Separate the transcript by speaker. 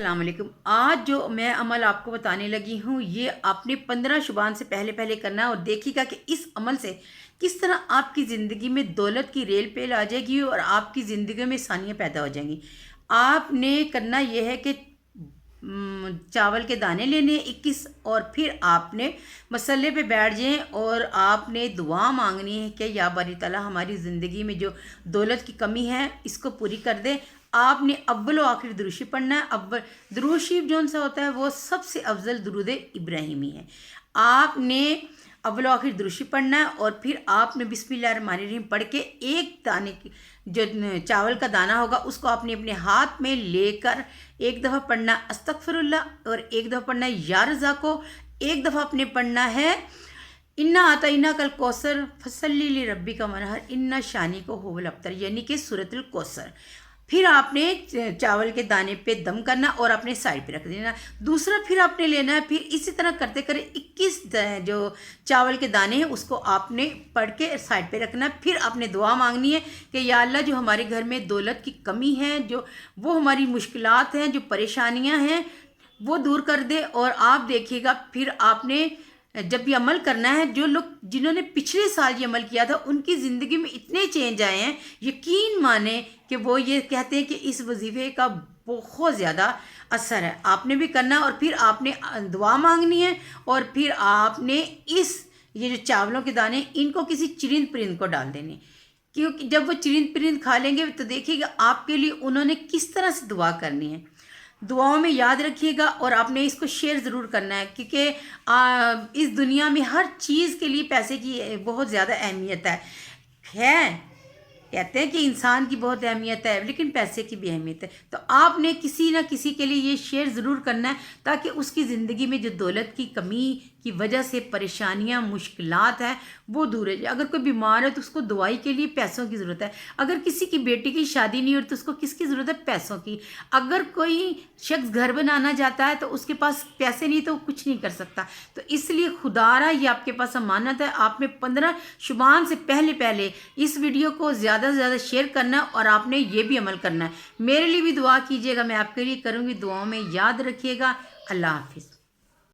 Speaker 1: السلام علیکم۔ آج جو میں عمل آپ کو بتانے لگی ہوں یہ آپ نے 15 شبان سے پہلے کرنا ہے، اور دیکھیے گا کہ اس عمل سے کس طرح آپ کی زندگی میں دولت کی ریل پیل آ جائے گی اور آپ کی زندگی میں آسانیاں پیدا ہو جائیں گی۔ آپ نے کرنا یہ ہے کہ چاول کے دانے لینے 21، اور پھر آپ نے مسئلے پہ بیٹھ جائیں اور آپ نے دعا مانگنی ہے کہ یا باری تعالیٰ ہماری زندگی میں جو دولت کی کمی ہے اس کو پوری کر دے۔ آپ نے اول و آخر درود شریف پڑھنا ہے۔ اول درود شریف جون سا ہوتا ہے وہ سب سے افضل درود ابراہیمی ہے۔ آپ نے اول و آخر درود شریف پڑھنا ہے، اور پھر آپ نے بسم اللہ الرحمن الرحیم پڑھ کے ایک دانے کی جو چاول کا دانہ ہوگا اس کو آپ نے اپنے ہاتھ میں لے کر ایک دفعہ پڑھنا استغفر اللہ، اور ایک دفعہ پڑھنا ہے یا رضا کو، ایک دفعہ آپ نے پڑھنا ہے انا آتینا کل کوثر فصلی لربک ونحر انا شانی کو هو الابتر، یعنی کہ سورۃ الکوثر۔ پھر آپ نے چاول کے دانے پہ دم کرنا اور اپنے سائڈ پہ رکھ دینا۔ دوسرا پھر آپ نے لینا ہے، پھر اسی طرح کرتے کرے 21 جو چاول کے دانے ہیں اس کو آپ نے پڑھ کے سائڈ پہ رکھنا ہے۔ پھر آپ نے دعا مانگنی ہے کہ یا اللہ جو ہمارے گھر میں دولت کی کمی ہے، جو وہ ہماری مشکلات ہیں، جو پریشانیاں ہیں وہ دور کر دے۔ اور آپ دیکھیے گا پھر آپ نے جب یہ عمل کرنا ہے، جو لوگ جنہوں نے پچھلے سال یہ عمل کیا تھا ان کی زندگی میں اتنے چینج آئے ہیں، یقین مانیں کہ وہ یہ کہتے ہیں کہ اس وظیفے کا بہت زیادہ اثر ہے۔ آپ نے بھی کرنا، اور پھر آپ نے دعا مانگنی ہے، اور پھر آپ نے یہ جو چاولوں کے دانے ان کو کسی چرند پرند کو ڈال دینے، کیونکہ جب وہ چرند پرند کھا لیں گے تو دیکھیے گا آپ کے لیے انہوں نے کس طرح سے دعا کرنی ہے۔ دعاؤں میں یاد رکھیے گا، اور آپ نے اس کو شیئر ضرور کرنا ہے، کیونکہ اس دنیا میں ہر چیز کے لیے پیسے کی بہت زیادہ اہمیت ہے۔ کہتے ہیں کہ انسان کی بہت اہمیت ہے لیکن پیسے کی بھی اہمیت ہے، تو آپ نے کسی نہ کسی کے لیے یہ شیئر ضرور کرنا ہے تاکہ اس کی زندگی میں جو دولت کی کمی کی وجہ سے پریشانیاں مشکلات ہیں وہ دور ہو جائے۔ اگر کوئی بیمار ہے تو اس کو دوائی کے لیے پیسوں کی ضرورت ہے، اگر کسی کی بیٹی کی شادی نہیں ہوتی تو اس کو کس کی ضرورت ہے؟ پیسوں کی۔ اگر کوئی شخص گھر بنانا چاہتا ہے تو اس کے پاس پیسے نہیں تو وہ کچھ نہیں کر سکتا۔ تو اس لیے خدا را یہ آپ کے پاس امانت ہے، آپ نے 15 شبان سے پہلے اس ویڈیو کو زیادہ سے زیادہ شیئر کرنا ہے، اور آپ نے یہ بھی عمل کرنا ہے۔ میرے لیے بھی دعا کیجیے گا، میں آپ کے لیے کروں گی، دعاؤں میں یاد رکھیے گا۔ اللہ حافظ۔